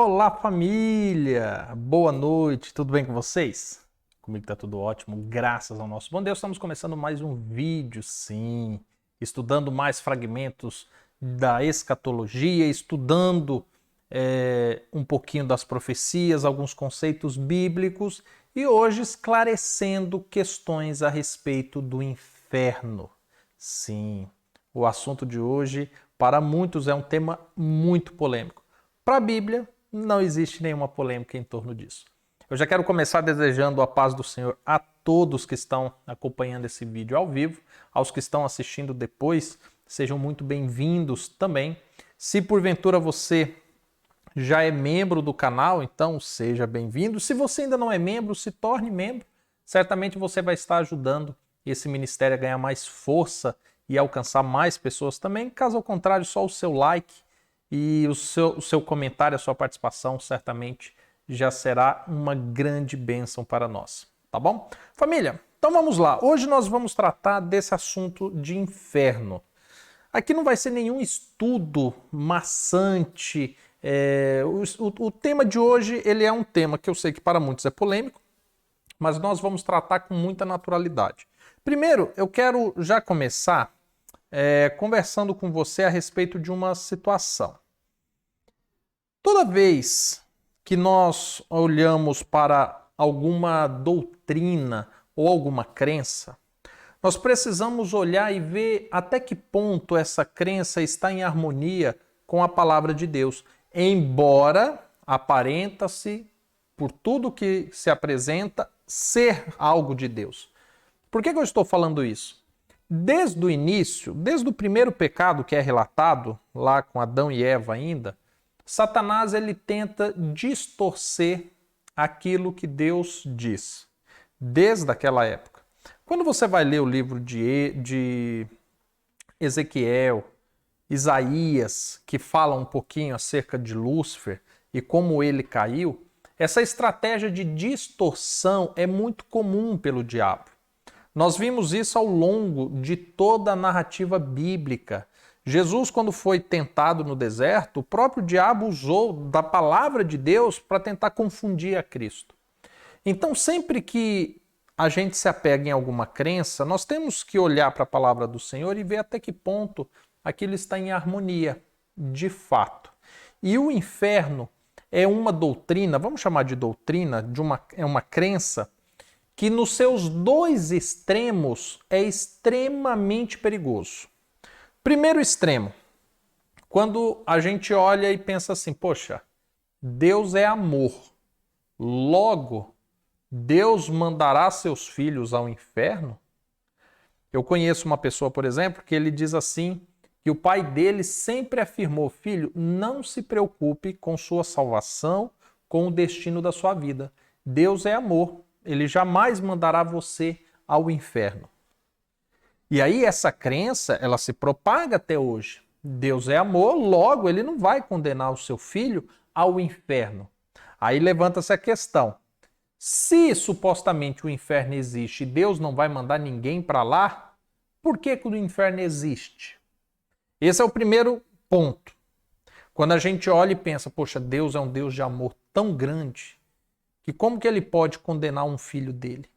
Olá, família! Boa noite, tudo bem com vocês? Comigo tá tudo ótimo, graças ao nosso bom Deus. Estamos começando mais um vídeo, sim, estudando mais fragmentos da escatologia, estudando um pouquinho das profecias, alguns conceitos bíblicos e hoje esclarecendo questões a respeito do inferno. Sim, o assunto de hoje, para muitos, é um tema muito polêmico. Para a Bíblia, não existe nenhuma polêmica em torno disso. Eu já quero começar desejando a paz do Senhor a todos que estão acompanhando esse vídeo ao vivo, aos que estão assistindo depois, sejam muito bem-vindos também. Se porventura você já é membro do canal, então seja bem-vindo. Se você ainda não é membro, se torne membro. Certamente você vai estar ajudando esse ministério a ganhar mais força e alcançar mais pessoas também. Caso ao contrário, só o seu like e o seu comentário, a sua participação, certamente já será uma grande bênção para nós, tá bom? Família, então vamos lá. Hoje nós vamos tratar desse assunto de inferno. Aqui não vai ser nenhum estudo maçante. O tema de hoje ele é um tema que eu sei que para muitos é polêmico, mas nós vamos tratar com muita naturalidade. Primeiro, eu quero já começar conversando com você a respeito de uma situação. Toda vez que nós olhamos para alguma doutrina ou alguma crença, nós precisamos olhar e ver até que ponto essa crença está em harmonia com a palavra de Deus, embora aparenta-se, por tudo que se apresenta, ser algo de Deus. Por que eu estou falando isso? Desde o início, desde o primeiro pecado que é relatado, lá com Adão e Eva ainda, Satanás ele tenta distorcer aquilo que Deus diz, desde aquela época. Quando você vai ler o livro de Ezequiel, Isaías, que fala um pouquinho acerca de Lúcifer e como ele caiu, essa estratégia de distorção é muito comum pelo diabo. Nós vimos isso ao longo de toda a narrativa bíblica. Jesus, quando foi tentado no deserto, o próprio diabo usou da palavra de Deus para tentar confundir a Cristo. Então, sempre que a gente se apega em alguma crença, nós temos que olhar para a palavra do Senhor e ver até que ponto aquilo está em harmonia, de fato. E o inferno é uma doutrina, vamos chamar de doutrina, é uma crença que nos seus dois extremos é extremamente perigoso. Primeiro extremo, quando a gente olha e pensa assim, poxa, Deus é amor, logo, Deus mandará seus filhos ao inferno? Eu conheço uma pessoa, por exemplo, que ele diz assim, que o pai dele sempre afirmou, filho, não se preocupe com sua salvação, com o destino da sua vida. Deus é amor, ele jamais mandará você ao inferno. E aí essa crença, ela se propaga até hoje. Deus é amor, logo ele não vai condenar o seu filho ao inferno. Aí levanta-se a questão. Se supostamente o inferno existe e Deus não vai mandar ninguém para lá, por que o inferno existe? Esse é o primeiro ponto. Quando a gente olha e pensa, poxa, Deus é um Deus de amor tão grande, que como que ele pode condenar um filho dele?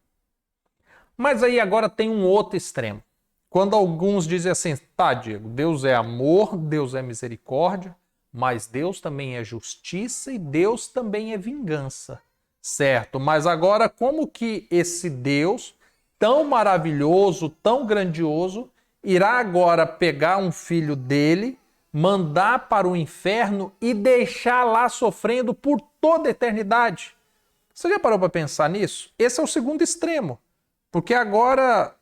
Mas aí agora tem um outro extremo. Quando alguns dizem assim, tá, Diego, Deus é amor, Deus é misericórdia, mas Deus também é justiça e Deus também é vingança, certo? Mas agora como que esse Deus, tão maravilhoso, tão grandioso, irá agora pegar um filho dele, mandar para o inferno e deixar lá sofrendo por toda a eternidade? Você já parou para pensar nisso? Esse é o segundo extremo. Porque agora,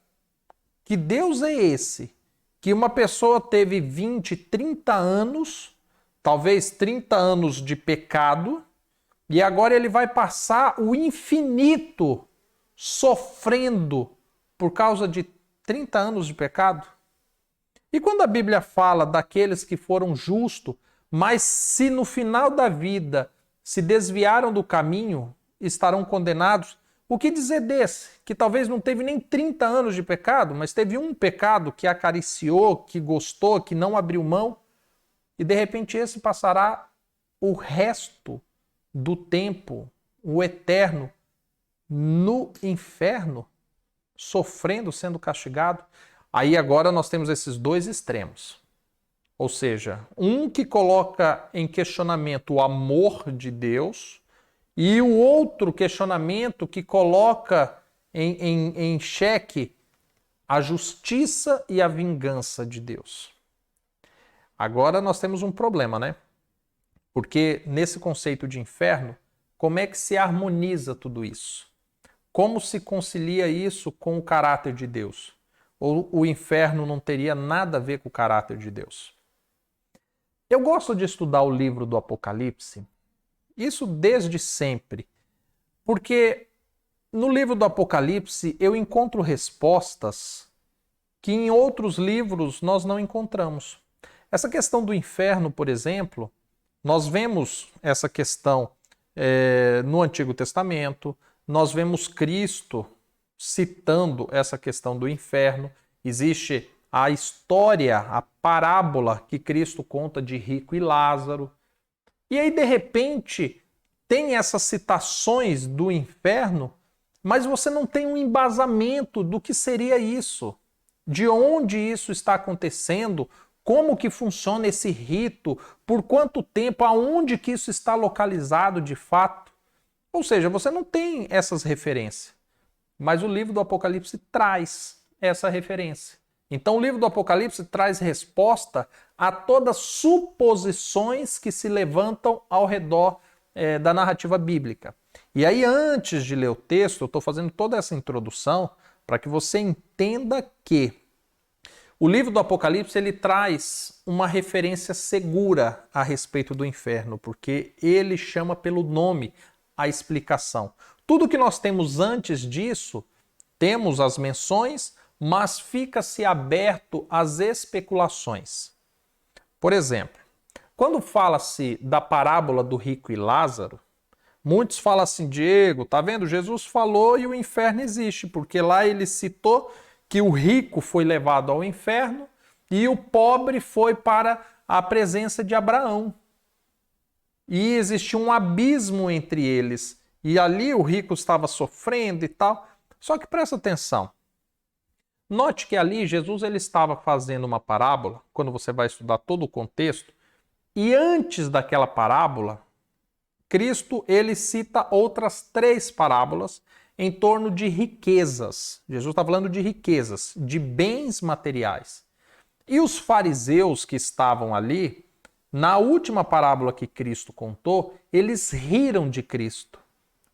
que Deus é esse? Que uma pessoa teve 20, 30 anos, talvez 30 anos de pecado, e agora ele vai passar o infinito sofrendo por causa de 30 anos de pecado? E quando a Bíblia fala daqueles que foram justos, mas se no final da vida se desviaram do caminho, estarão condenados, o que dizer desse, que talvez não teve nem 30 anos de pecado, mas teve um pecado que acariciou, que gostou, que não abriu mão, e de repente esse passará o resto do tempo, o eterno, no inferno, sofrendo, sendo castigado. Aí agora nós temos esses dois extremos. Ou seja, um que coloca em questionamento o amor de Deus e o outro questionamento que coloca em xeque a justiça e a vingança de Deus. Agora nós temos um problema, né? Porque nesse conceito de inferno, como é que se harmoniza tudo isso? Como se concilia isso com o caráter de Deus? Ou o inferno não teria nada a ver com o caráter de Deus? Eu gosto de estudar o livro do Apocalipse, isso desde sempre, porque no livro do Apocalipse eu encontro respostas que em outros livros nós não encontramos. Essa questão do inferno, por exemplo, nós vemos essa questão no Antigo Testamento, nós vemos Cristo citando essa questão do inferno. Existe a história, a parábola que Cristo conta de Rico e Lázaro. E aí, de repente, tem essas citações do inferno, mas você não tem um embasamento do que seria isso, de onde isso está acontecendo, como que funciona esse rito, por quanto tempo, aonde que isso está localizado de fato. Ou seja, você não tem essas referências, mas o livro do Apocalipse traz essa referência. Então o livro do Apocalipse traz resposta a todas as suposições que se levantam ao redor da narrativa bíblica. E aí, antes de ler o texto, eu estou fazendo toda essa introdução para que você entenda que o livro do Apocalipse ele traz uma referência segura a respeito do inferno, porque ele chama pelo nome a explicação. Tudo que nós temos antes disso, temos as menções, mas fica-se aberto às especulações. Por exemplo, quando fala-se da parábola do rico e Lázaro, muitos falam assim, Diego, tá vendo? Jesus falou e o inferno existe, porque lá ele citou que o rico foi levado ao inferno e o pobre foi para a presença de Abraão. E existia um abismo entre eles. E ali o rico estava sofrendo e tal. Só que presta atenção. Note que ali Jesus ele estava fazendo uma parábola, quando você vai estudar todo o contexto, e antes daquela parábola, Cristo ele cita outras 3 parábolas em torno de riquezas. Jesus está falando de riquezas, de bens materiais. E os fariseus que estavam ali, na última parábola que Cristo contou, eles riram de Cristo,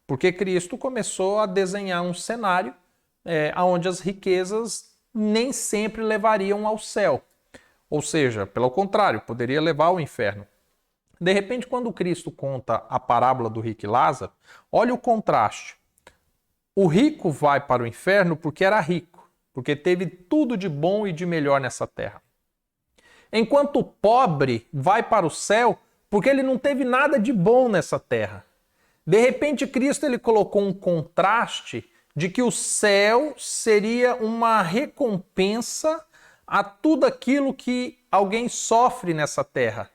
porque Cristo começou a desenhar um cenário onde as riquezas nem sempre levariam ao céu. Ou seja, pelo contrário, poderia levar ao inferno. De repente, quando Cristo conta a parábola do rico e Lázaro, olha o contraste. O rico vai para o inferno porque era rico, porque teve tudo de bom e de melhor nessa terra. Enquanto o pobre vai para o céu porque ele não teve nada de bom nessa terra. De repente, Cristo ele colocou um contraste de que o céu seria uma recompensa a tudo aquilo que alguém sofre nessa terra.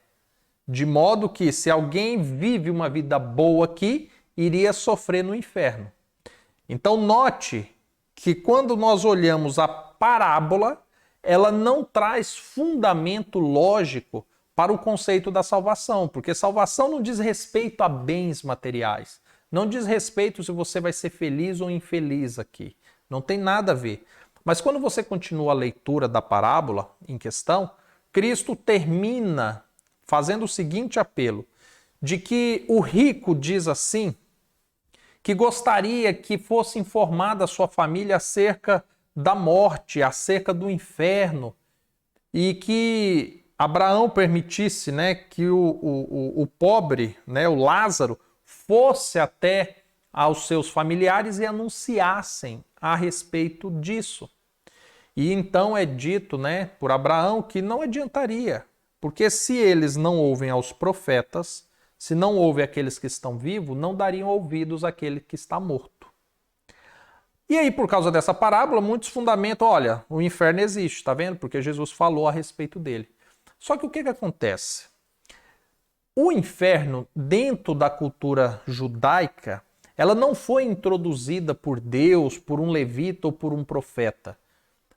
De modo que se alguém vive uma vida boa aqui, iria sofrer no inferno. Então note que quando nós olhamos a parábola, ela não traz fundamento lógico para o conceito da salvação, porque salvação não diz respeito a bens materiais, não diz respeito se você vai ser feliz ou infeliz aqui, não tem nada a ver. Mas quando você continua a leitura da parábola em questão, Cristo termina fazendo o seguinte apelo, de que o rico diz assim, que gostaria que fosse informada a sua família acerca da morte, acerca do inferno, e que Abraão permitisse, né, que o pobre, né, o Lázaro, fosse até aos seus familiares e anunciassem a respeito disso. E então é dito, né, por Abraão que não adiantaria, porque se eles não ouvem aos profetas, se não ouvem aqueles que estão vivos, não dariam ouvidos àquele que está morto. E aí, por causa dessa parábola, muitos fundamentam, olha, o inferno existe, tá vendo? Porque Jesus falou a respeito dele. Só que o que acontece? O inferno, dentro da cultura judaica, ela não foi introduzida por Deus, por um levita ou por um profeta.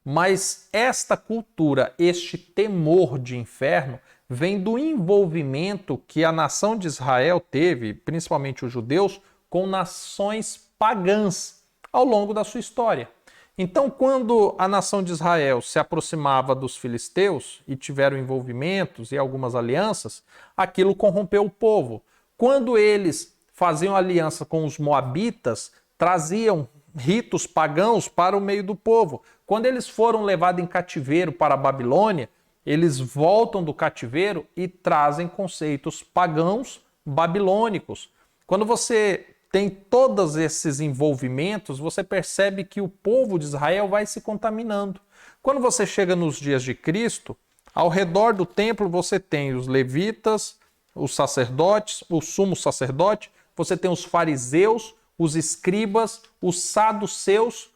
Mas esta cultura, este temor de inferno, vem do envolvimento que a nação de Israel teve, principalmente os judeus, com nações pagãs ao longo da sua história. Então, quando a nação de Israel se aproximava dos filisteus e tiveram envolvimentos e algumas alianças, aquilo corrompeu o povo. Quando eles faziam aliança com os moabitas, traziam ritos pagãos para o meio do povo. Quando eles foram levados em cativeiro para a Babilônia, eles voltam do cativeiro e trazem conceitos pagãos babilônicos. Quando você tem todos esses envolvimentos, você percebe que o povo de Israel vai se contaminando. Quando você chega nos dias de Cristo, ao redor do templo você tem os levitas, os sacerdotes, o sumo sacerdote, você tem os fariseus, os escribas, os saduceus.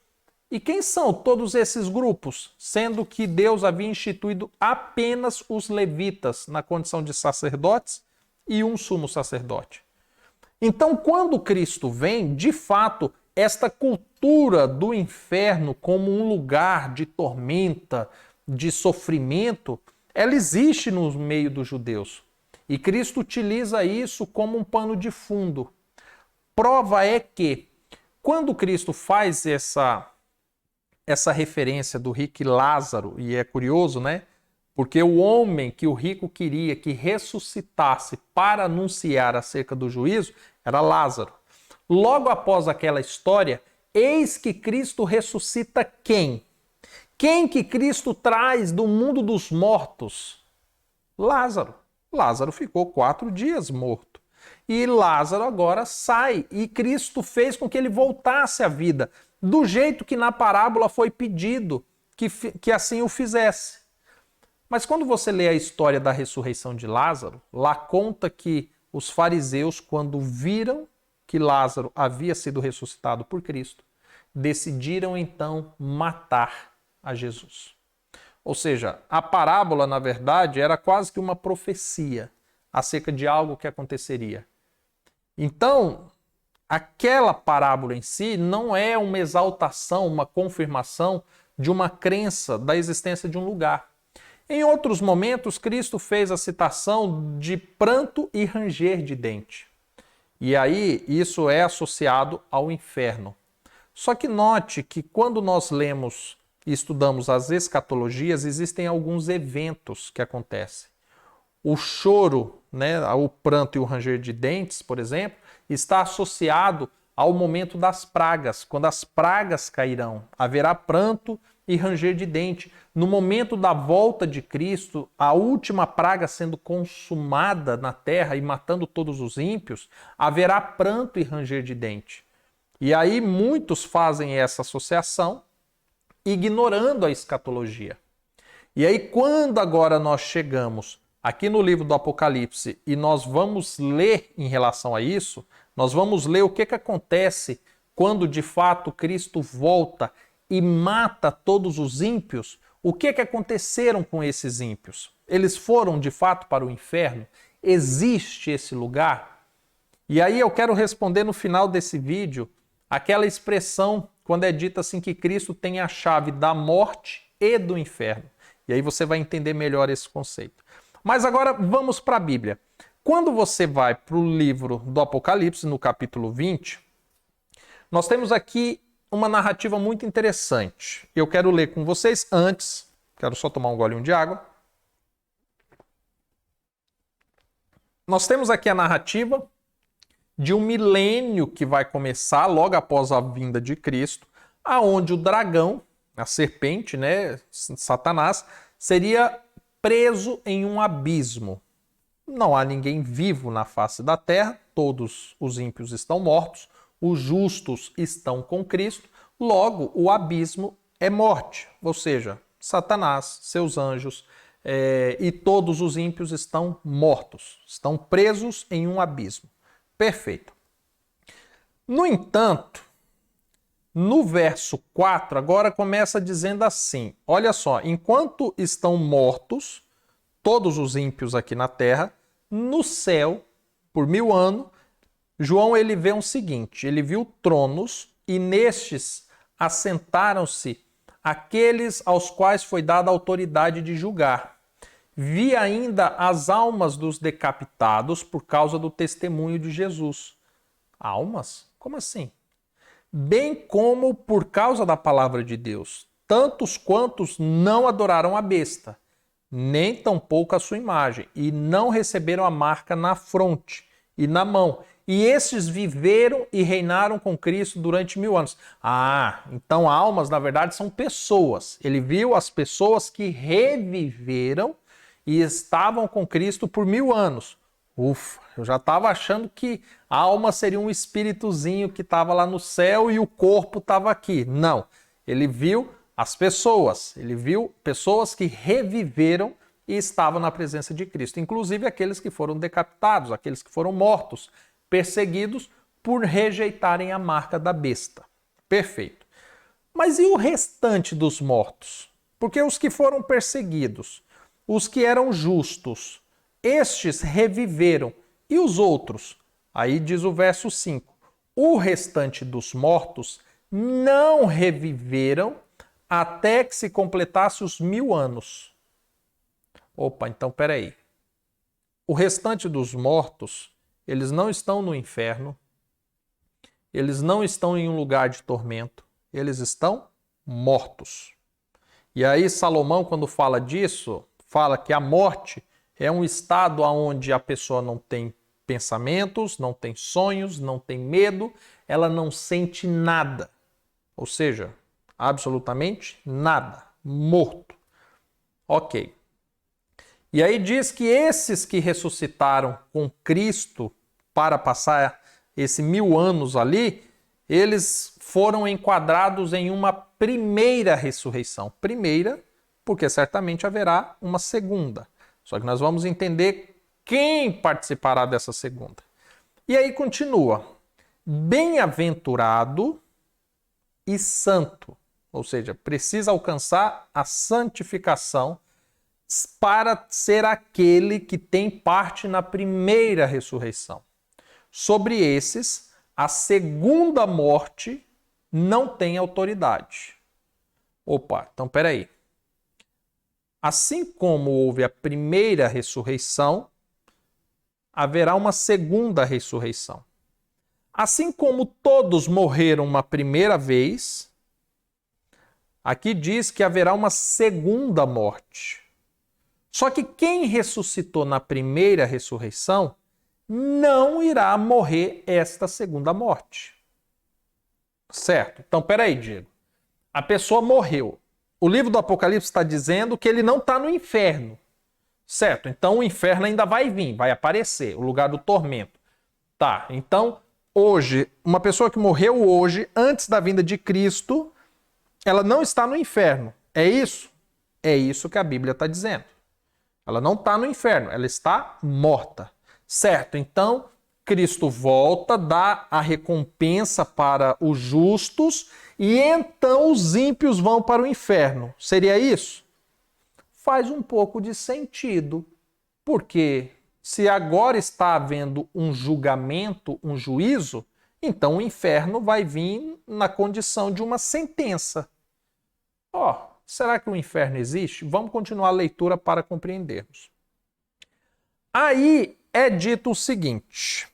E quem são todos esses grupos? Sendo que Deus havia instituído apenas os levitas na condição de sacerdotes e um sumo sacerdote. Então, quando Cristo vem, de fato, esta cultura do inferno como um lugar de tormenta, de sofrimento, ela existe no meio dos judeus. E Cristo utiliza isso como um pano de fundo. Prova é que, quando Cristo faz essa referência do rico e Lázaro, e é curioso, né? Porque o homem que o rico queria que ressuscitasse para anunciar acerca do juízo era Lázaro. Logo após aquela história, eis que Cristo ressuscita quem? Quem que Cristo traz do mundo dos mortos? Lázaro. Lázaro ficou 4 dias morto. E Lázaro agora sai. E Cristo fez com que ele voltasse à vida, do jeito que na parábola foi pedido que assim o fizesse. Mas quando você lê a história da ressurreição de Lázaro, lá conta que os fariseus, quando viram que Lázaro havia sido ressuscitado por Cristo, decidiram então matar a Jesus. Ou seja, a parábola, na verdade, era quase que uma profecia acerca de algo que aconteceria. Então, aquela parábola em si não é uma exaltação, uma confirmação de uma crença da existência de um lugar. Em outros momentos, Cristo fez a citação de pranto e ranger de dente. E aí, isso é associado ao inferno. Só que note que quando nós lemos e estudamos as escatologias, existem alguns eventos que acontecem. O choro, né, o pranto e o ranger de dentes, por exemplo, está associado ao momento das pragas. Quando as pragas cairão, haverá pranto e ranger de dente. No momento da volta de Cristo, a última praga sendo consumada na terra e matando todos os ímpios, haverá pranto e ranger de dente. E aí muitos fazem essa associação, ignorando a escatologia. E aí quando agora nós chegamos aqui no livro do Apocalipse e nós vamos ler em relação a isso, nós vamos ler o que acontece quando de fato Cristo volta e mata todos os ímpios. O que aconteceram com esses ímpios? Eles foram de fato para o inferno? Existe esse lugar? E aí eu quero responder no final desse vídeo aquela expressão quando é dita assim que Cristo tem a chave da morte e do inferno. E aí você vai entender melhor esse conceito. Mas agora vamos para a Bíblia. Quando você vai para o livro do Apocalipse, no capítulo 20, nós temos aqui uma narrativa muito interessante. Eu quero ler com vocês antes, quero só tomar um golinho de água. Nós temos aqui a narrativa de um milênio que vai começar logo após a vinda de Cristo, aonde o dragão, a serpente, né, Satanás, seria preso em um abismo. Não há ninguém vivo na face da terra, todos os ímpios estão mortos, os justos estão com Cristo, logo o abismo é morte, ou seja, Satanás, seus anjos e todos os ímpios estão mortos, estão presos em um abismo. Perfeito. No entanto, no verso 4, agora começa dizendo assim, olha só, enquanto estão mortos todos os ímpios aqui na terra, No céu, por 1000 anos, João ele vê o seguinte, ele viu tronos e nestes assentaram-se aqueles aos quais foi dada a autoridade de julgar. Vi ainda as almas dos decapitados por causa do testemunho de Jesus. Almas? Como assim? Bem como por causa da palavra de Deus, tantos quantos não adoraram a besta, nem tampouco a sua imagem, e não receberam a marca na fronte e na mão. E estes viveram e reinaram com Cristo durante 1000 anos. Ah, então almas, na verdade, são pessoas. Ele viu as pessoas que reviveram e estavam com Cristo por 1000 anos. Ufa, eu já estava achando que a alma seria um espíritozinho que estava lá no céu e o corpo estava aqui. Não, ele viu as pessoas, ele viu pessoas que reviveram e estavam na presença de Cristo. Inclusive aqueles que foram decapitados, aqueles que foram mortos, perseguidos por rejeitarem a marca da besta. Perfeito. Mas e o restante dos mortos? Porque os que foram perseguidos, os que eram justos, estes reviveram. E os outros? Aí diz o verso 5. O restante dos mortos não reviveram até que se completasse os 1000 anos. Opa, então peraí. O restante dos mortos, eles não estão no inferno, eles não estão em um lugar de tormento, eles estão mortos. E aí Salomão, quando fala disso, fala que a morte é um estado onde a pessoa não tem pensamentos, não tem sonhos, não tem medo, ela não sente nada. Ou seja, absolutamente nada. Morto. Ok. E aí diz que esses que ressuscitaram com Cristo para passar esses 1000 anos ali, eles foram enquadrados em uma primeira ressurreição. Primeira, porque certamente haverá uma segunda. Só que nós vamos entender quem participará dessa segunda. E aí continua. Bem-aventurado e santo. Ou seja, precisa alcançar a santificação para ser aquele que tem parte na primeira ressurreição. Sobre esses, a segunda morte não tem autoridade. Opa, então peraí. Assim como houve a primeira ressurreição, haverá uma segunda ressurreição. Assim como todos morreram uma primeira vez, aqui diz que haverá uma segunda morte. Só que quem ressuscitou na primeira ressurreição não irá morrer esta segunda morte. Certo? Então, peraí, Diego. A pessoa morreu. O livro do Apocalipse está dizendo que ele não está no inferno. Certo? Então, o inferno ainda vai vir, vai aparecer, o lugar do tormento. Tá, então, hoje, uma pessoa que morreu hoje, antes da vinda de Cristo, ela não está no inferno. É isso? É isso que a Bíblia está dizendo. Ela não está no inferno, ela está morta. Certo, então Cristo volta, dá a recompensa para os justos e então os ímpios vão para o inferno. Seria isso? Faz um pouco de sentido, porque se agora está havendo um julgamento, um juízo, então o inferno vai vir na condição de uma sentença. Ó, será que o inferno existe? Vamos continuar a leitura para compreendermos. Aí é dito o seguinte: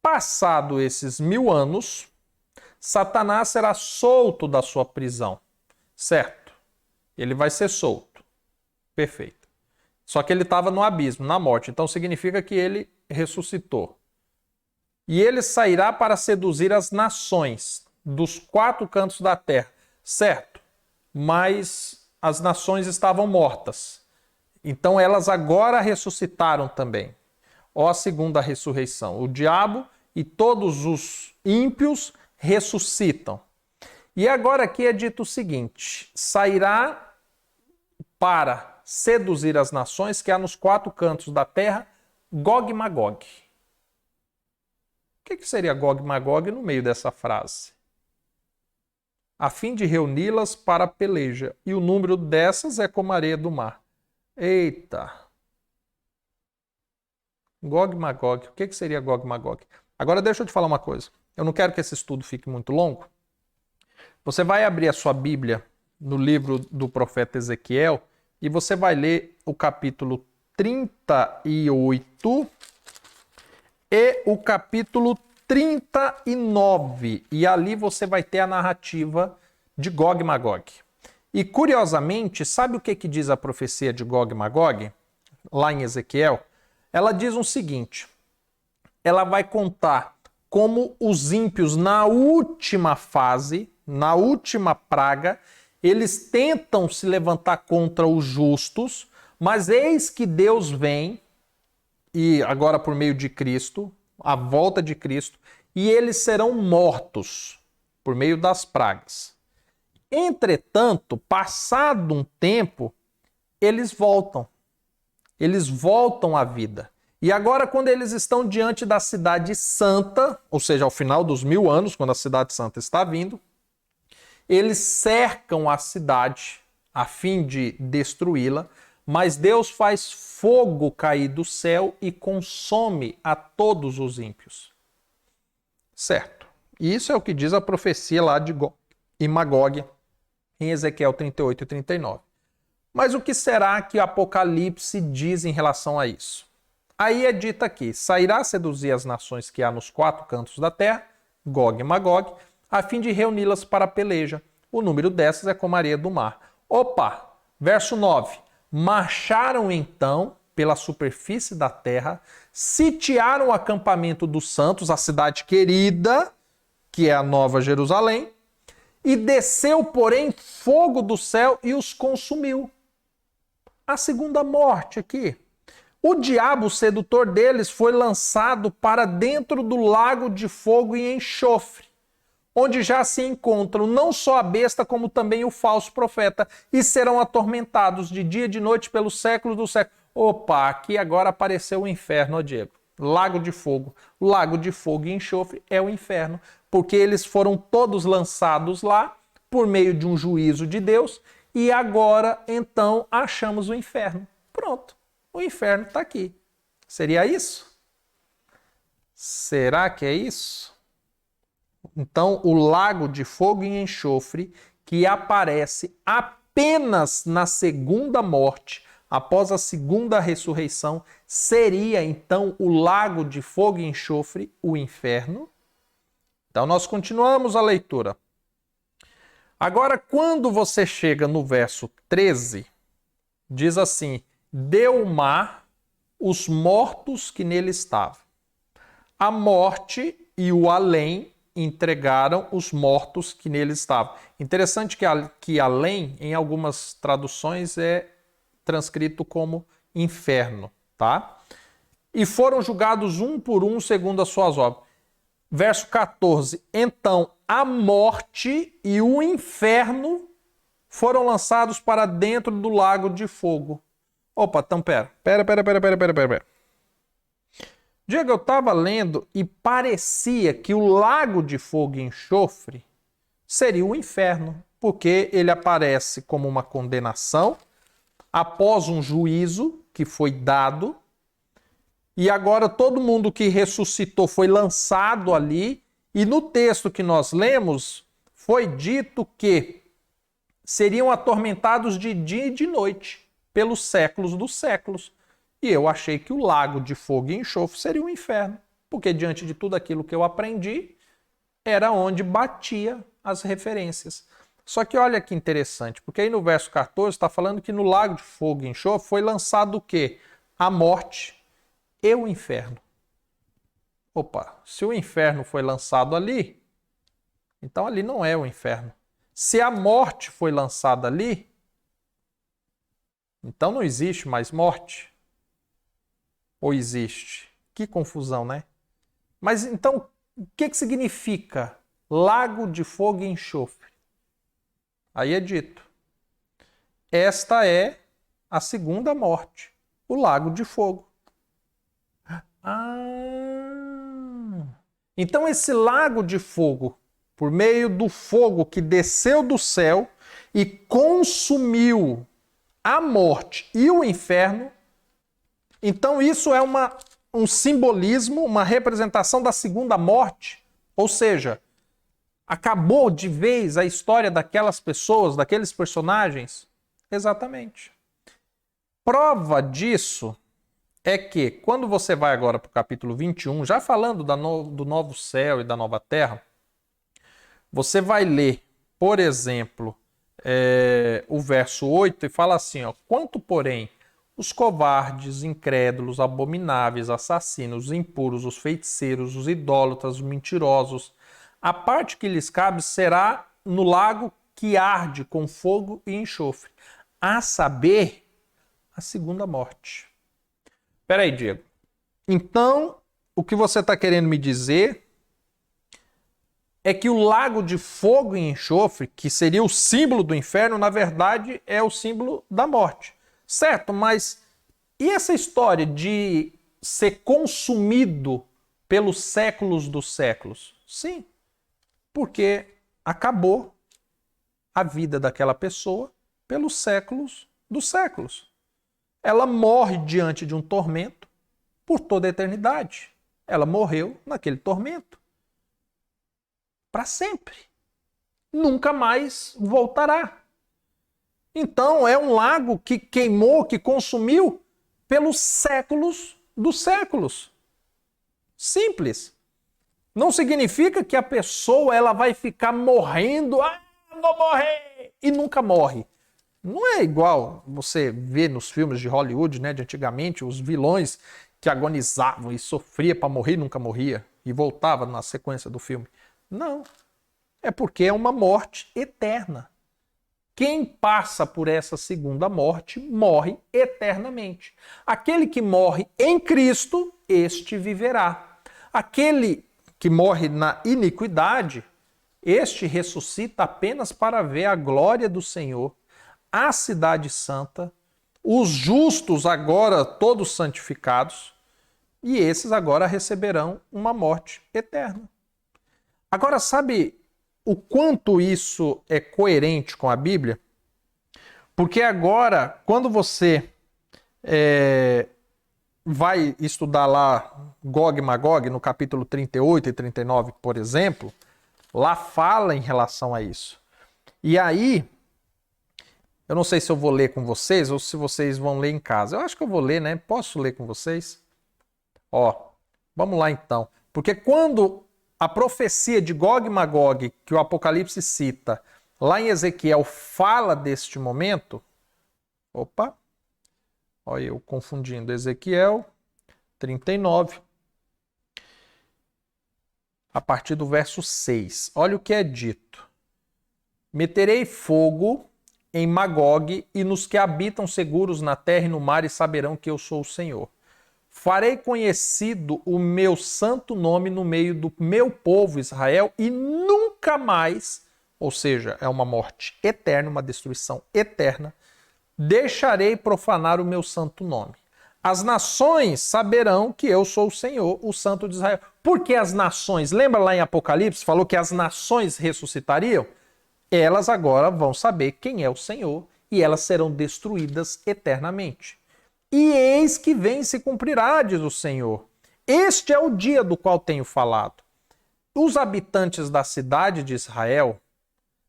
passado esses 1000 anos, Satanás será solto da sua prisão. Certo? Ele vai ser solto. Perfeito. Só que ele estava no abismo, na morte. Então significa que ele ressuscitou. E ele sairá para seduzir as nações dos 4 cantos da terra. Certo? Mas as nações estavam mortas. Então elas agora ressuscitaram também. Ó a segunda ressurreição. O diabo e todos os ímpios ressuscitam. E agora aqui é dito o seguinte: sairá para seduzir as nações que há nos 4 cantos da terra, Gog e Magog. O que seria Gog e Magog no meio dessa frase? A fim de reuni-las para a peleja, e o número dessas é como a areia do mar. Eita! Gog e Magog. O que seria Gog e Magog? Agora deixa eu te falar uma coisa. Eu não quero que esse estudo fique muito longo. Você vai abrir a sua Bíblia no livro do profeta Ezequiel e você vai ler o capítulo 38 e o capítulo 39. E ali você vai ter a narrativa de Gog e Magog. E curiosamente, sabe o que diz a profecia de Gog e Magog? Lá em Ezequiel, ela diz o seguinte: ela vai contar como os ímpios, na última fase, na última praga, eles tentam se levantar contra os justos, mas eis que Deus vem, e agora por meio de Cristo, a volta de Cristo, e eles serão mortos por meio das pragas. Entretanto, passado um tempo, eles voltam à vida. E agora, quando eles estão diante da cidade santa, ou seja, ao final dos 1000 anos, quando a cidade santa está vindo, eles cercam a cidade a fim de destruí-la, mas Deus faz fogo cair do céu e consome a todos os ímpios. Certo. E isso é o que diz a profecia lá de Gog e Magog em Ezequiel 38 e 39. Mas o que será que o Apocalipse diz em relação a isso? Aí é dito aqui: sairá seduzir as nações que há nos 4 cantos da terra, Gog e Magog, a fim de reuni-las para a peleja. O número dessas é como a areia do mar. Opa! Verso 9. Marcharam então pela superfície da terra, sitiaram o acampamento dos santos, a cidade querida, que é a Nova Jerusalém, e desceu, porém, fogo do céu e os consumiu. A segunda morte aqui. O diabo, o sedutor deles, foi lançado para dentro do lago de fogo e enxofre, onde já se encontram não só a besta, como também o falso profeta, e serão atormentados de dia e de noite pelos séculos dos séculos. Opa, aqui agora apareceu o inferno, ó Diego. Lago de fogo. Lago de fogo e enxofre é o inferno, porque eles foram todos lançados lá por meio de um juízo de Deus, e agora, então, achamos o inferno. Pronto, o inferno está aqui. Seria isso? Será que é isso? Então, o lago de fogo e enxofre, que aparece apenas na segunda morte, após a segunda ressurreição, seria então o lago de fogo e enxofre, o inferno? Então, nós continuamos a leitura. Agora, quando você chega no verso 13, diz assim: deu o mar os mortos que nele estavam. A morte e o além entregaram os mortos que nele estavam. Interessante que além, em algumas traduções, é transcrito como inferno, tá? E foram julgados um por um segundo as suas obras. Verso 14. Então a morte e o inferno foram lançados para dentro do lago de fogo. Opa, então pera. Diego, eu estava lendo e parecia que o lago de fogo e enxofre seria o inferno, porque ele aparece como uma condenação após um juízo que foi dado, e agora todo mundo que ressuscitou foi lançado ali, e no texto que nós lemos foi dito que seriam atormentados de dia e de noite pelos séculos dos séculos. E eu achei que o lago de fogo e enxofre seria o inferno, porque diante de tudo aquilo que eu aprendi, era onde batia as referências. Só que olha que interessante, porque aí no verso 14 está falando que no lago de fogo e enxofre foi lançado o quê? A morte e o inferno. Opa, se o inferno foi lançado ali, então ali não é o inferno. Se a morte foi lançada ali, então não existe mais morte. Ou existe? Que confusão, né? Mas então, o que significa lago de fogo e enxofre? Aí é dito: esta é a segunda morte, o lago de fogo. Então esse lago de fogo, por meio do fogo que desceu do céu e consumiu a morte e o inferno, então isso é uma um simbolismo, uma representação da segunda morte. Ou seja, acabou de vez a história daquelas pessoas, daqueles personagens? Exatamente. Prova disso é que, quando você vai agora para o capítulo 21, já falando do novo céu e da nova terra, você vai ler, por exemplo, o verso 8 e fala assim, ó, quanto, porém, os covardes, incrédulos, abomináveis, assassinos, impuros, os feiticeiros, os idólatras, os mentirosos, a parte que lhes cabe será no lago que arde com fogo e enxofre, a saber, a segunda morte. Espera aí, Diego. Então, o que você está querendo me dizer é que o lago de fogo e enxofre, que seria o símbolo do inferno, na verdade é o símbolo da morte. Certo, mas e essa história de ser consumido pelos séculos dos séculos? Sim, porque acabou a vida daquela pessoa pelos séculos dos séculos. Ela morre diante de um tormento por toda a eternidade. Ela morreu naquele tormento. Para sempre. Nunca mais voltará. Então é um lago que queimou, que consumiu pelos séculos dos séculos. Simples. Não significa que a pessoa ela vai ficar morrendo, vou morrer, e nunca morre. Não é igual você vê nos filmes de Hollywood, né, de antigamente, os vilões que agonizavam e sofria para morrer e nunca morria e voltava na sequência do filme. Não. É porque é uma morte eterna. Quem passa por essa segunda morte morre eternamente. Aquele que morre em Cristo, este viverá. Aquele que morre na iniquidade, este ressuscita apenas para ver a glória do Senhor, a cidade santa, os justos agora todos santificados, e esses agora receberão uma morte eterna. Agora, sabe o quanto isso é coerente com a Bíblia? Porque agora, quando você vai estudar lá Gog e Magog, no capítulo 38 e 39, por exemplo, lá fala em relação a isso. E aí, eu não sei se eu vou ler com vocês ou se vocês vão ler em casa. Eu acho que eu vou ler, né? Posso ler com vocês? Ó, vamos lá então. Porque quando a profecia de Gog e Magog, que o Apocalipse cita, lá em Ezequiel, fala deste momento... Opa! Olha eu confundindo. Ezequiel 39, a partir do verso 6. Olha o que é dito. Meterei fogo em Magog e nos que habitam seguros na terra e no mar e saberão que eu sou o Senhor. Farei conhecido o meu santo nome no meio do meu povo Israel e nunca mais, ou seja, é uma morte eterna, uma destruição eterna, deixarei profanar o meu santo nome. As nações saberão que eu sou o Senhor, o Santo de Israel. Porque as nações, lembra lá em Apocalipse, falou que as nações ressuscitariam? Elas agora vão saber quem é o Senhor e elas serão destruídas eternamente. E eis que vem se cumprirá, diz o Senhor. Este é o dia do qual tenho falado. Os habitantes da cidade de Israel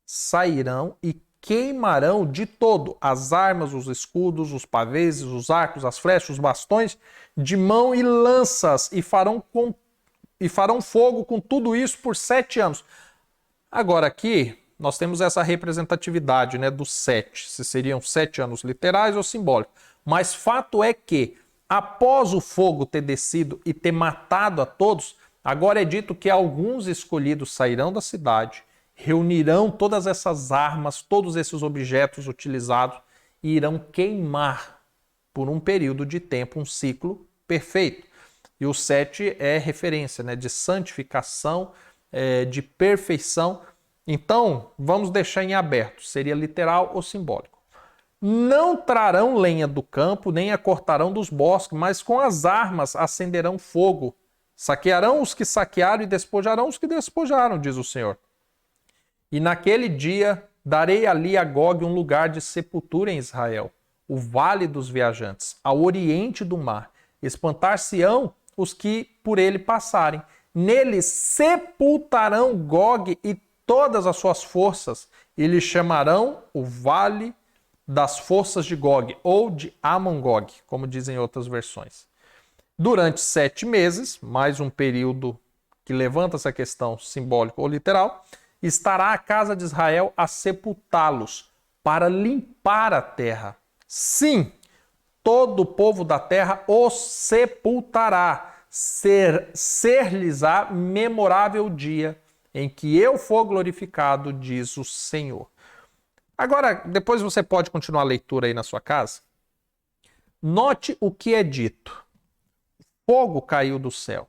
sairão e queimarão de todo as armas, os escudos, os paveses, os arcos, as flechas, os bastões de mão e lanças e farão fogo com tudo isso por 7 anos. Agora aqui nós temos essa representatividade, né, dos 7, se seriam 7 anos literais ou simbólicos. Mas fato é que após o fogo ter descido e ter matado a todos, agora é dito que alguns escolhidos sairão da cidade, reunirão todas essas armas, todos esses objetos utilizados e irão queimar por um período de tempo, um ciclo perfeito. E o 7 é referência, né, de santificação, de perfeição. Então, vamos deixar em aberto, seria literal ou simbólico. Não trarão lenha do campo, nem a cortarão dos bosques, mas com as armas acenderão fogo. Saquearão os que saquearam e despojarão os que despojaram, diz o Senhor. E naquele dia darei ali a Gog um lugar de sepultura em Israel, o vale dos viajantes, ao oriente do mar. Espantar-se-ão os que por ele passarem. Nele sepultarão Gog e todas as suas forças, e lhe chamarão o Vale das Forças de Gog, ou de Amon-Gog, como dizem outras versões. Durante 7 meses, mais um período que levanta essa questão simbólica ou literal, estará a casa de Israel a sepultá-los, para limpar a terra. Sim, todo o povo da terra os sepultará, ser-lhes-á memorável dia em que eu for glorificado, diz o Senhor. Agora, depois você pode continuar a leitura aí na sua casa. Note o que é dito. Fogo caiu do céu.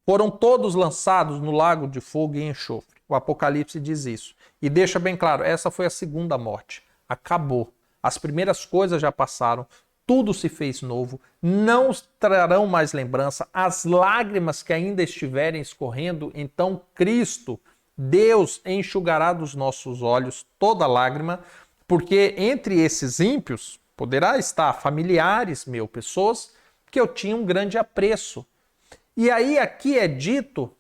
Foram todos lançados no lago de fogo e enxofre. O Apocalipse diz isso. E deixa bem claro, essa foi a segunda morte. Acabou. As primeiras coisas já passaram. Tudo se fez novo. Não trarão mais lembrança. As lágrimas que ainda estiverem escorrendo, então Cristo, Deus, enxugará dos nossos olhos toda lágrima, porque entre esses ímpios poderá estar familiares meus, pessoas que eu tinha um grande apreço. E aí aqui é dito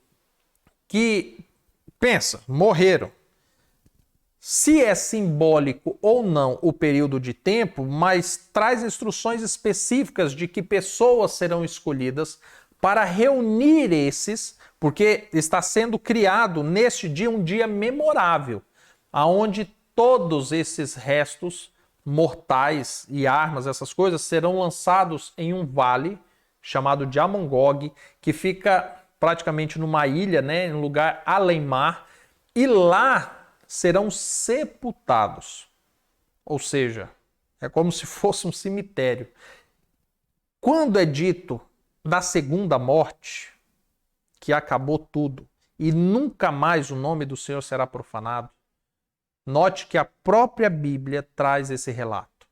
que, pensa, morreram. Se é simbólico ou não o período de tempo, mas traz instruções específicas de que pessoas serão escolhidas para reunir esses, porque está sendo criado neste dia um dia memorável, aonde todos esses restos mortais e armas, essas coisas, serão lançados em um vale chamado de Amon-Gog, que fica praticamente numa ilha, né, em um lugar além-mar, e lá serão sepultados. Ou seja, é como se fosse um cemitério. Quando é dito da segunda morte, que acabou tudo, e nunca mais o nome do Senhor será profanado, note que a própria Bíblia traz esse relato.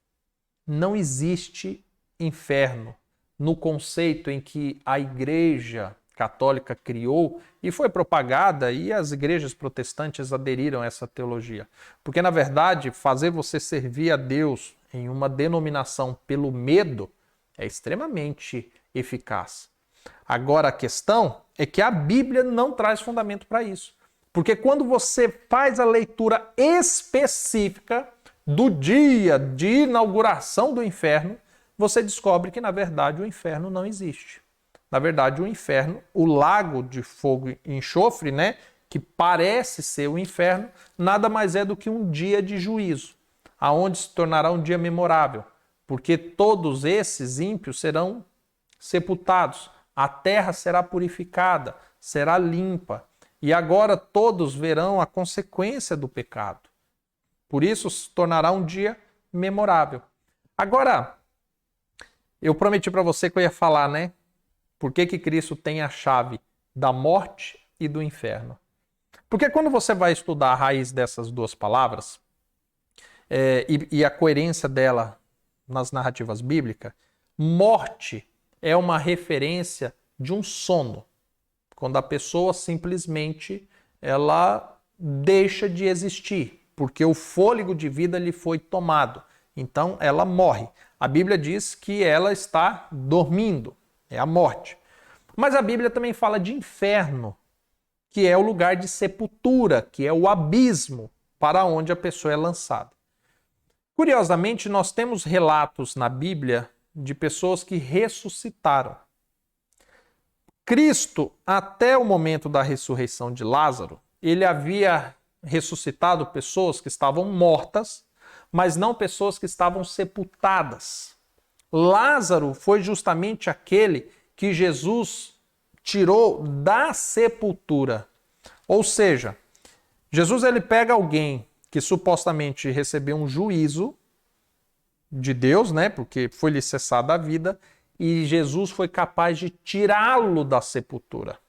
Não existe inferno no conceito em que a Igreja Católica criou e foi propagada, e as igrejas protestantes aderiram a essa teologia. Porque, na verdade, fazer você servir a Deus em uma denominação pelo medo é extremamente eficaz. Agora, a questão é que a Bíblia não traz fundamento para isso. Porque quando você faz a leitura específica do dia de inauguração do inferno, você descobre que, na verdade, o inferno não existe. Na verdade, o inferno, o lago de fogo e enxofre, né, que parece ser o inferno, nada mais é do que um dia de juízo, aonde se tornará um dia memorável, porque todos esses ímpios serão sepultados, a terra será purificada, será limpa, e agora todos verão a consequência do pecado. Por isso se tornará um dia memorável. Agora, eu prometi para você que eu ia falar, né? Por que Cristo tem a chave da morte e do inferno? Porque quando você vai estudar a raiz dessas duas palavras e a coerência dela nas narrativas bíblicas, morte é uma referência de um sono. Quando a pessoa simplesmente ela deixa de existir, porque o fôlego de vida lhe foi tomado. Então ela morre. A Bíblia diz que ela está dormindo. É a morte. Mas a Bíblia também fala de inferno, que é o lugar de sepultura, que é o abismo para onde a pessoa é lançada. Curiosamente, nós temos relatos na Bíblia de pessoas que ressuscitaram. Cristo, até o momento da ressurreição de Lázaro, ele havia ressuscitado pessoas que estavam mortas, mas não pessoas que estavam sepultadas. Lázaro foi justamente aquele que Jesus tirou da sepultura. Ou seja, Jesus ele pega alguém que supostamente recebeu um juízo de Deus, né, porque foi-lhe cessada a vida, e Jesus foi capaz de tirá-lo da sepultura.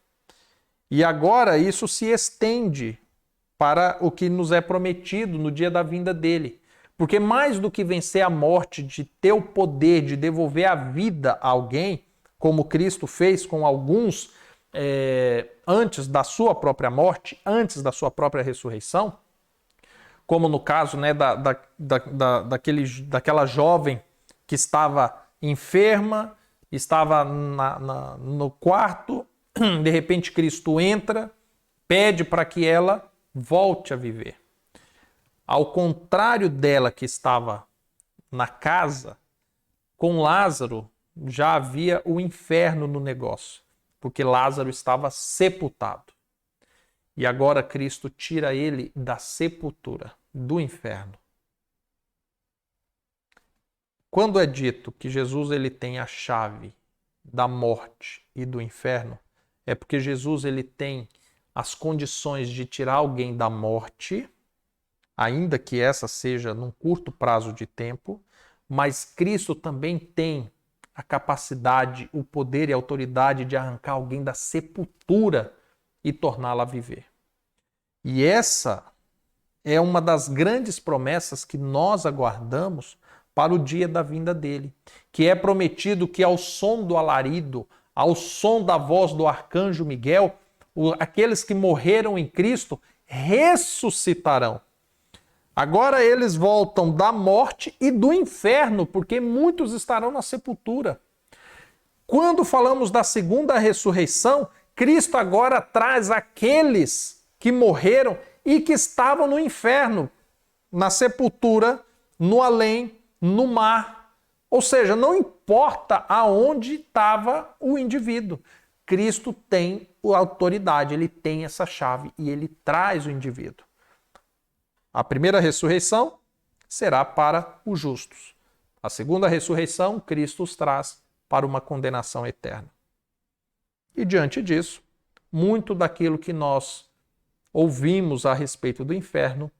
E agora isso se estende para o que nos é prometido no dia da vinda dele. Porque mais do que vencer a morte, de ter o poder de devolver a vida a alguém, como Cristo fez com alguns antes da sua própria morte, antes da sua própria ressurreição, como no caso, né, daquela jovem que estava enferma estava no quarto, de repente Cristo entra, pede para que ela volte a viver. Ao contrário dela que estava na casa, com Lázaro já havia o inferno no negócio, porque Lázaro estava sepultado. E agora Cristo tira ele da sepultura, do inferno. Quando é dito que Jesus ele tem a chave da morte e do inferno, é porque Jesus ele tem as condições de tirar alguém da morte, ainda que essa seja num curto prazo de tempo, mas Cristo também tem a capacidade, o poder e a autoridade de arrancar alguém da sepultura e torná-la viver. E essa é uma das grandes promessas que nós aguardamos para o dia da vinda dele, que é prometido que ao som do alarido, ao som da voz do arcanjo Miguel, aqueles que morreram em Cristo ressuscitarão. Agora eles voltam da morte e do inferno, porque muitos estarão na sepultura. Quando falamos da segunda ressurreição, Cristo agora traz aqueles que morreram e que estavam no inferno, na sepultura, no além, no mar. Ou seja, não importa aonde estava o indivíduo. Cristo tem a autoridade, ele tem essa chave e ele traz o indivíduo. A primeira ressurreição será para os justos. A segunda ressurreição, Cristo os traz para uma condenação eterna. E diante disso, muito daquilo que nós ouvimos a respeito do inferno,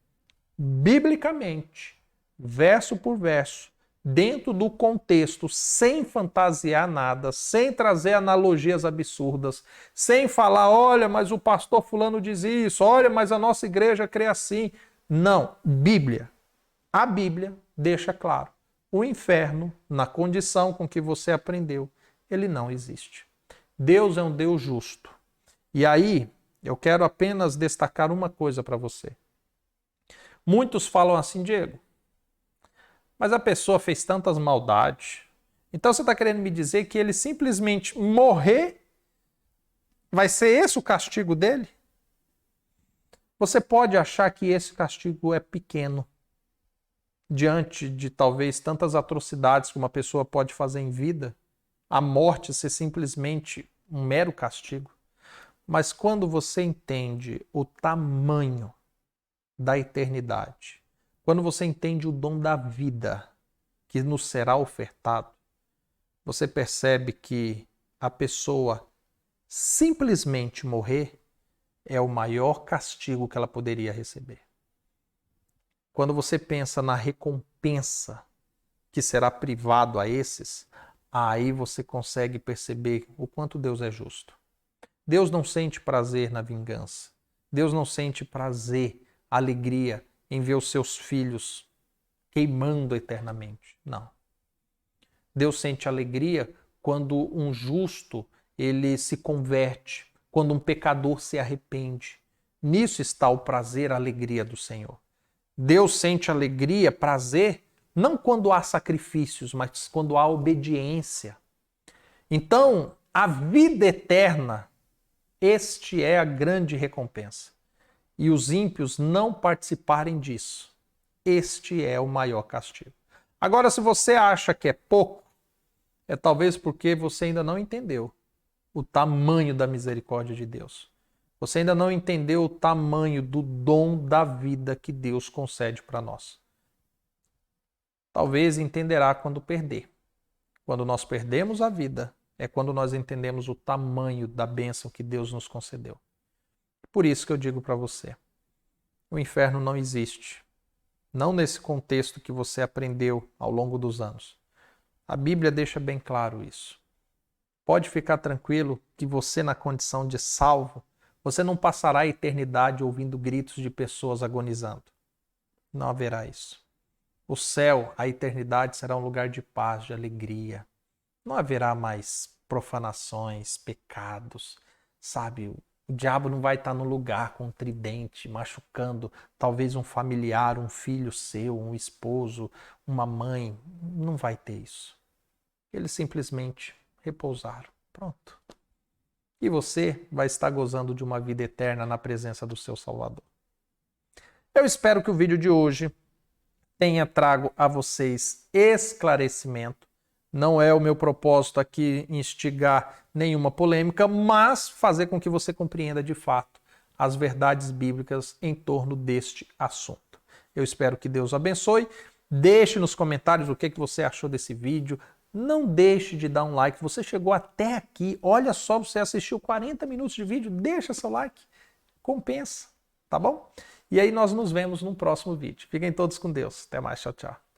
biblicamente, verso por verso, dentro do contexto, sem fantasiar nada, sem trazer analogias absurdas, sem falar, olha, mas o pastor fulano diz isso, olha, mas a nossa igreja crê assim. Não, Bíblia. A Bíblia deixa claro. O inferno, na condição com que você aprendeu, ele não existe. Deus é um Deus justo. E aí, eu quero apenas destacar uma coisa para você. Muitos falam assim, Diego, mas a pessoa fez tantas maldades. Então você está querendo me dizer que ele simplesmente morrer, vai ser esse o castigo dele? Você pode achar que esse castigo é pequeno, diante de talvez tantas atrocidades que uma pessoa pode fazer em vida, a morte ser simplesmente um mero castigo. Mas quando você entende o tamanho da eternidade, quando você entende o dom da vida que nos será ofertado, você percebe que a pessoa simplesmente morrer é o maior castigo que ela poderia receber. Quando você pensa na recompensa que será privado a esses, aí você consegue perceber o quanto Deus é justo. Deus não sente prazer na vingança. Deus não sente prazer, alegria em ver os seus filhos queimando eternamente. Não. Deus sente alegria quando um justo ele se converte, quando um pecador se arrepende. Nisso está o prazer, a alegria do Senhor. Deus sente alegria, prazer, não quando há sacrifícios, mas quando há obediência. Então, a vida eterna, este é a grande recompensa. E os ímpios não participarem disso, este é o maior castigo. Agora, se você acha que é pouco, é talvez porque você ainda não entendeu o tamanho da misericórdia de Deus. Você ainda não entendeu o tamanho do dom da vida que Deus concede para nós. Talvez entenderá quando perder. Quando nós perdemos a vida, é quando nós entendemos o tamanho da bênção que Deus nos concedeu. Por isso que eu digo para você, o inferno não existe. Não nesse contexto que você aprendeu ao longo dos anos. A Bíblia deixa bem claro isso. Pode ficar tranquilo que você, na condição de salvo, você não passará a eternidade ouvindo gritos de pessoas agonizando. Não haverá isso. O céu, a eternidade, será um lugar de paz, de alegria. Não haverá mais profanações, pecados, sabe? O diabo não vai estar no lugar com um tridente, machucando talvez um familiar, um filho seu, um esposo, uma mãe. Não vai ter isso. Ele simplesmente repousaram. Pronto. E você vai estar gozando de uma vida eterna na presença do seu Salvador. Eu espero que o vídeo de hoje tenha trago a vocês esclarecimento. Não é o meu propósito aqui instigar nenhuma polêmica, mas fazer com que você compreenda de fato as verdades bíblicas em torno deste assunto. Eu espero que Deus abençoe. Deixe nos comentários o que você achou desse vídeo. Não deixe de dar um like. Você chegou até aqui. Olha só, você assistiu 40 minutos de vídeo. Deixa seu like. Compensa, tá bom? E aí nós nos vemos no próximo vídeo. Fiquem todos com Deus. Até mais. Tchau, tchau.